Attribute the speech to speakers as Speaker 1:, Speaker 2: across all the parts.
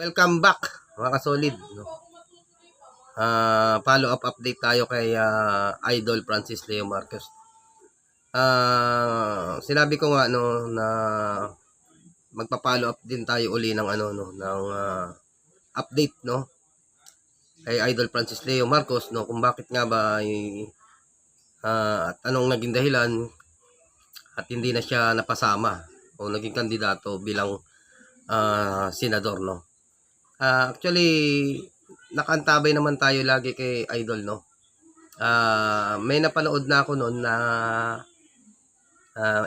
Speaker 1: Welcome back mga kasolid, no? Follow up update tayo kay Idol Francis Leo Marcos. Sinabi ko nga no na magpa-follow up din tayo uli ng ng update no kay Idol Francis Leo Marcos no, kung bakit nga ba at anong naging dahilan at hindi na siya napasama o naging kandidato bilang senador no. Actually, nakaantabay naman tayo lagi kay Idol, no? May napanood na ako noon na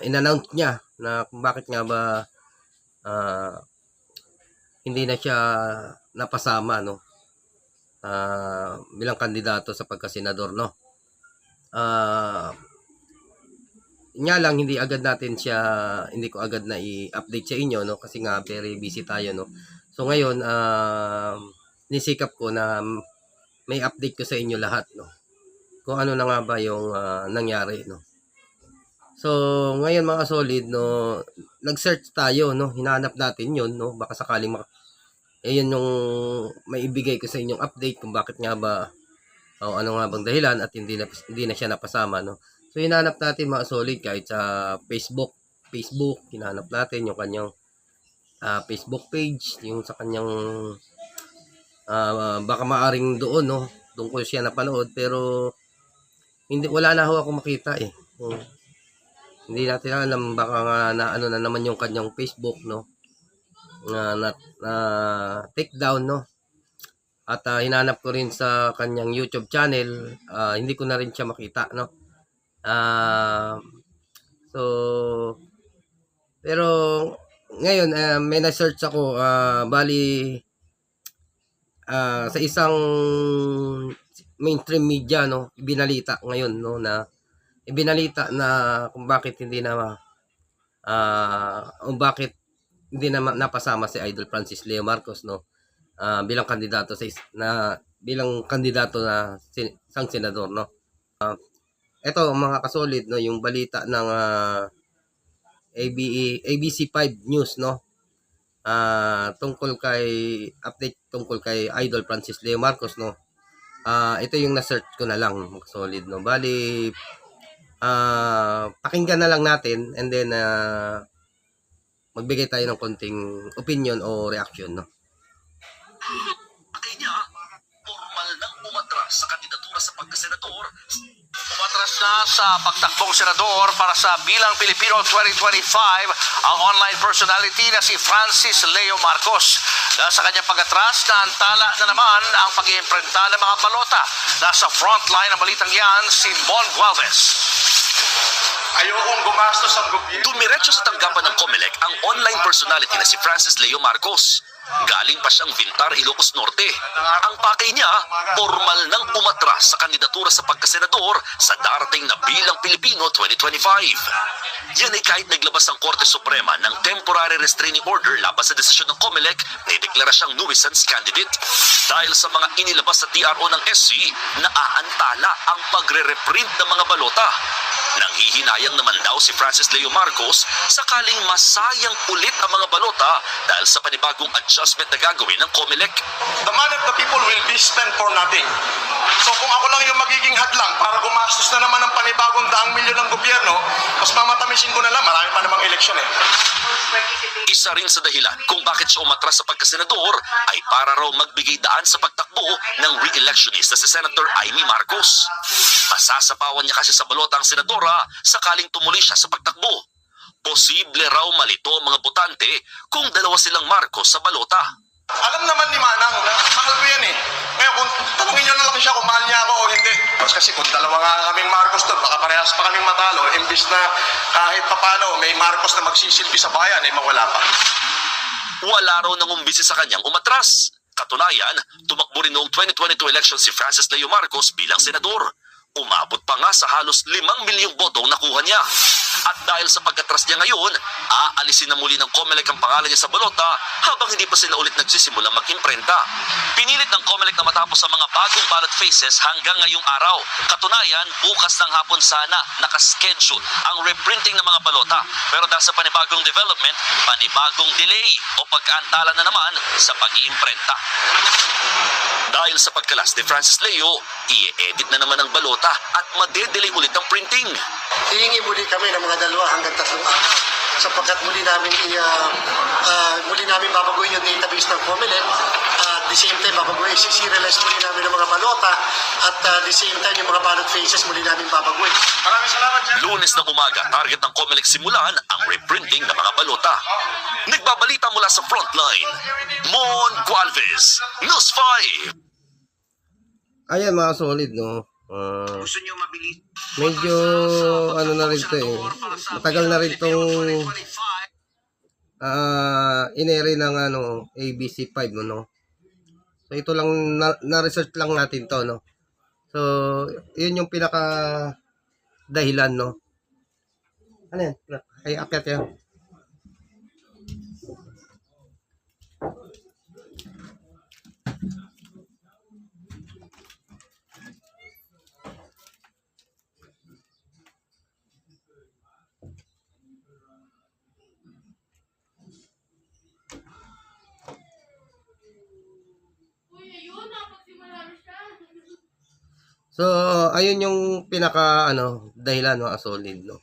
Speaker 1: in-announce niya na kung bakit nga ba hindi na siya napasama, no? Bilang kandidato sa pagkasenador, no? Nga lang, hindi ko agad na i-update sa inyo, no? Kasi nga, very busy tayo, no? So ngayon, nisikap ko na may update ko sa inyo lahat, no? Kung ano na nga ba yung nangyari, no? So ngayon mga solid, no, nag-search tayo, no? Hinahanap natin yun, no? Baka sakaling ayun yung maibigay ko sa inyong update kung bakit nga ba o ano nga bang dahilan at hindi na siya napasama, no? So hinahanap natin mga solid kahit sa Facebook, hinahanap natin yung kanyang Facebook page, yung sa kanyang baka maaring doon, no, doon ko siya napanood, pero wala na ho ako makita hindi natin alam, baka nga na ano na naman yung kanyang Facebook, no, na take down, no, at hinanap ko rin sa kanyang YouTube channel, hindi ko na rin siya makita, no. So pero ngayon, may na-search ako, bali sa isang mainstream media, no, ibinalita ngayon, no, na kung bakit hindi na napasama si Idol Francis Leo Marcos, no, bilang kandidato na isang senador, no. Ito mga kasolid, no, yung balita ng ABC5 News, no, update tungkol kay Idol Francis Leo Marcos, no. Ito yung na-search ko na lang, solid, no. Bali pakinggan na lang natin and then magbigay tayo ng konting opinion o reaction, no.
Speaker 2: Niya, formal nang umatras sa kandidatura sa pagkasenador. Umatras na sa pagtakbong senador para sa Bilang Pilipino 2025 ang online personality na si Francis Leo Marcos. Sa kanyang pag-atras, naantala na naman ang pag-iimprenta ng mga balota. Nasa frontline ng balitang yan si Mon Gualvez.
Speaker 3: Ayokong gumastos ang gobyerno.
Speaker 2: Dumiretso sa tanggapan ng COMELEC ang online personality na si Francis Leo Marcos. Galing pa siyang Vintar, Ilocos Norte. Ang pakay niya, formal nang umatras sa kandidatura sa pagkasenador sa darating na Bilang Pilipino 2025. Yan ay kahit naglabas ang Korte Suprema ng temporary restraining order laban sa desisyon ng COMELEC na ideklara siyang nuisance candidate. Dahil sa mga inilabas sa TRO ng SC, naaantala ang pagre-reprint ng mga balota. Nanghihinayang naman daw si Francis Leo Marcos sakaling masayang ulit ang mga balota dahil sa panibagong adjustment na gagawin ng COMELEC.
Speaker 3: The money of the people will be spent for nothing. So kung ako lang yung magiging hadlang para gumastos na naman ng panibagong 100 milyon ng gobyerno, mas mamatamisin ko na lang, marami pa namang eleksyon
Speaker 2: Isa rin sa dahilan kung bakit siya umatras sa pagkasenador ay para raw magbigay daan sa pagtakbo ng re-electionist na si Senator Amy Marcos. Masasapawan niya kasi sa balota ang senadora sakaling tumuli siya sa pagtakbo. Posible raw malito ang mga botante kung dalawa silang Marcos sa balota.
Speaker 3: Alam naman ni Manang, mahal ko yan Ngayon kung tanungin nyo na lang siya kung mahal niya ako o hindi. Kasi kung dalawa nga kaming Marcos doon, baka parehas pa kaming matalo. Imbis na kahit papano may Marcos na magsisilbi sa bayan, ay mawala pa.
Speaker 2: Wala raw nangumbisi sa kanyang umatras. Katunayan, tumakbo rin noong 2022 election si Francis Leo Marcos bilang senador. Umabot pa nga sa halos 5 milyong botong nakuha niya. At dahil sa pagkatras niya ngayon, aalisin na muli ng COMELEC ang pangalan niya sa balota habang hindi pa sila ulit nagsisimula mag-imprenta. Pinilit ng COMELEC na matapos ang mga bagong ballot faces hanggang ngayong araw. Katunayan, bukas ng hapon sana nakaschedule ang reprinting ng mga balota. Pero dahil sa panibagong development, panibagong delay o pagkaantala na naman sa pag-iimprenta. Dahil sa pagkalas ni Francis Leo, i-edit na naman ang balota at madedelay ulit ang printing.
Speaker 4: Hihingi muli kami ng mga 2 hanggang 3 araw sapagkat muli namin babaguhin yung database ng COMELEC. At the same time, babaguhin, serialize muli namin ng mga balota at the same time, yung mga ballot faces muli namin babaguhin.
Speaker 3: Maraming salamat dyan.
Speaker 2: Lunes ng umaga, target ng COMELEC simulan ang reprinting ng mga balota. Nagbabalita mula sa frontline, Mon Gualvez, News 5.
Speaker 1: Ayan mga solid, no?
Speaker 3: Gusto nyo mabilis?
Speaker 1: Medyo ano na rin to eh. Matagal na rin tong inere ng ABC5 no. So ito lang na-research lang natin to no. So yun yung pinaka dahilan no. Ano yan? Ay akyat yan. So, ayun yung pinaka dahilan mga solid no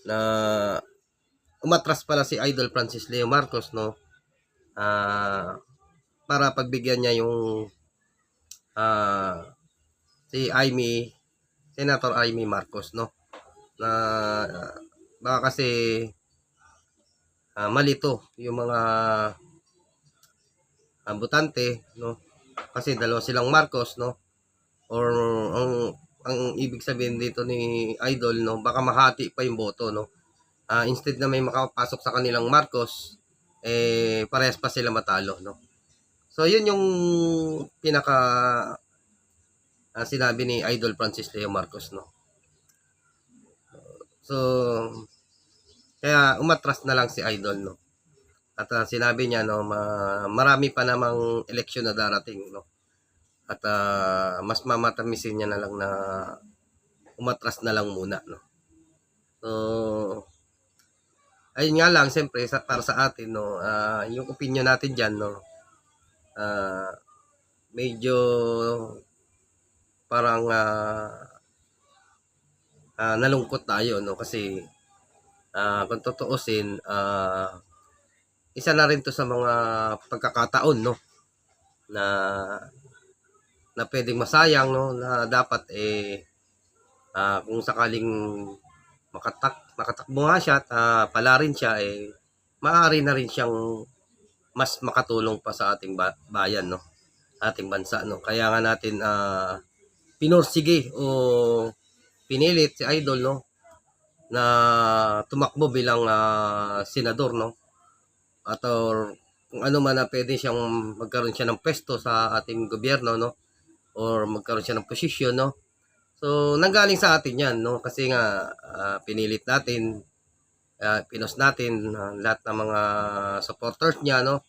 Speaker 1: na umatras pala si Idol Francis Leo Marcos no para pagbigyan niya yung si Senator Amy Marcos no na baka kasi malito yung mga botante no kasi dalawa silang Marcos no or ang ibig sabihin dito ni Idol no baka mahati pa yung boto no instead na may makapasok sa kanilang Marcos parehas pa sila matalo no so yun yung pinaka sinabi ni Idol Francis Leo Marcos no so kaya umatras na lang si Idol no at sinabi niya no marami pa namang eleksyon na darating no at mas mamatamisin niya na lang na umatras na lang muna no so ayun nga lang siyempre para sa atin no yung opinion natin diyan no medyo parang nalungkot tayo no kasi kung tutuusin isa na rin to sa mga pagkakataon no na pwedeng masayang no na dapat kung sakaling makatakbo nga siya at pala rin siya maaari na rin siyang mas makatulong pa sa ating bayan no ating bansa no kaya nga natin pinursige o pinilit si Idol no na tumakbo bilang senador no at kung ano man na pwede siyang magkaroon siya ng pwesto sa ating gobyerno no or magkaroon siya ng posisyon no so nanggaling sa atin yan no kasi nga pinilit natin pinos natin lahat ng mga supporters niya no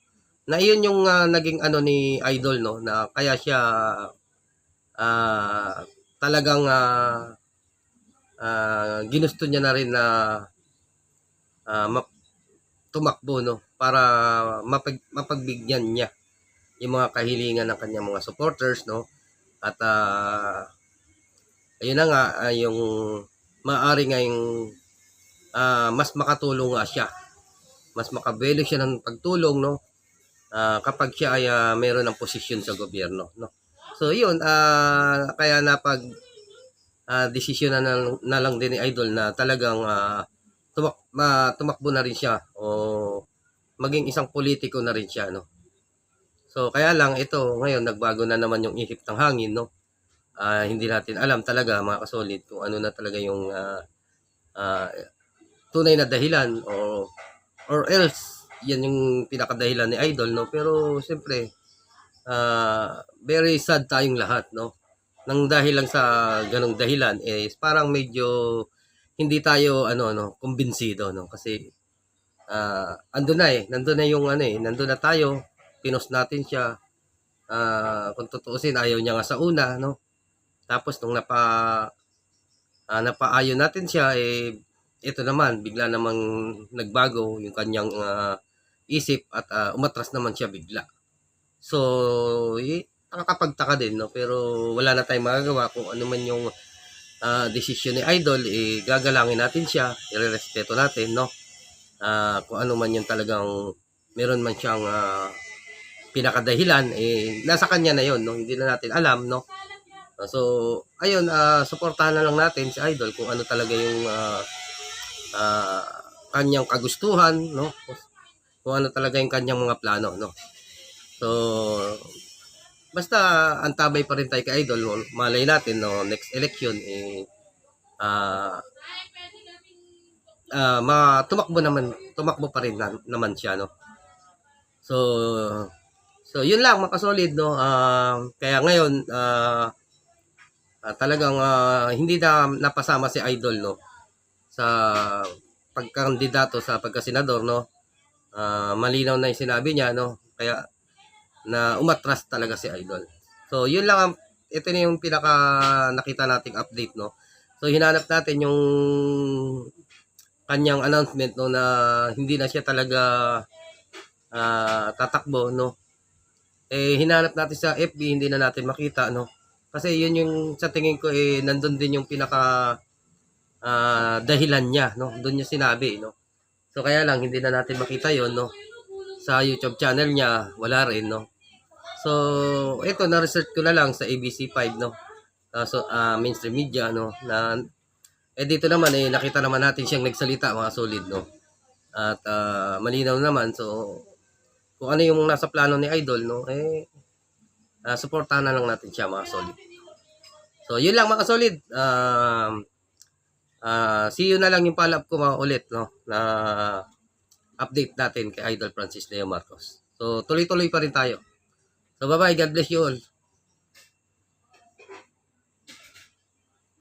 Speaker 1: na iyon yung naging ni Idol no na kaya siya talagang ginusto niya na rin na tumakbo no para mapagbigyan niya yung mga kahilingan ng kanyang mga supporters no at ayun na nga yung maaari nga yung mas makatulong nga siya mas makabelo siya ng pagtulong no kapag siya ay mayroon ng posisyon sa gobyerno no so yun kaya desisyon na lang din ni Idol na talagang tumakbo na rin siya o maging isang politiko na rin siya no so kaya lang ito ngayon nagbago na naman yung ihip ng hangin no hindi natin alam talaga mga kasolid kung ano na talaga yung tunay na dahilan or else yan yung pinakadahilan ni Idol no pero siyempre very sad tayong lahat no nang dahil lang sa ganong dahilan parang medyo hindi tayo kumbinsido kasi andun na nandun na yung nandun na tayo, pinost natin siya. Kung tutuusin ayaw niya nga sa una Tapos nung napaayon natin siya ito naman bigla namang nagbago yung kanyang isip at umatras naman siya bigla. So, nakakapagtaka din pero wala na tayong magagawa kung ano man yung desisyon ni Idol, gagalangin natin siya, irerespeto natin kung ano man yung talagang meron man siyang pinakadahilan nasa kanya na yon hindi na natin alam So ayun, suportahan na lang natin si Idol kung ano talaga yung kanyang kagustuhan kung ano talaga yung kanyang mga plano So basta antabay pa rin tayo kay Idol malay natin next election tumakbo pa rin naman siya So yun lang mga kasolid kaya ngayon talagang hindi na napasama si Idol sa pagkandidato sa pagkasenador malinaw na yung sinabi niya kaya na umatras talaga si Idol. So yun lang ito na yung pinaka nakita nating update So hinanap natin yung kanyang announcement na hindi na siya talaga tatakbo hinanap natin sa FB, hindi na natin makita kasi yun yung sa tingin ko nandun din yung pinaka dahilan niya doon niya sinabi So kaya lang hindi na natin makita yon sa YouTube channel niya wala rin So ito na research ko na lang sa ABC5 mainstream media na dito naman nakita naman natin siyang nagsalita mga solid at malinaw naman so kung ano yung nasa plano ni Idol suportahan na lang natin siya mga solid. So yun lang mga solid. See you na lang yung follow-up ko mga ulit na update natin kay Idol Francis Leo Marcos. So tuloy-tuloy pa rin tayo. So bye-bye, God bless you all.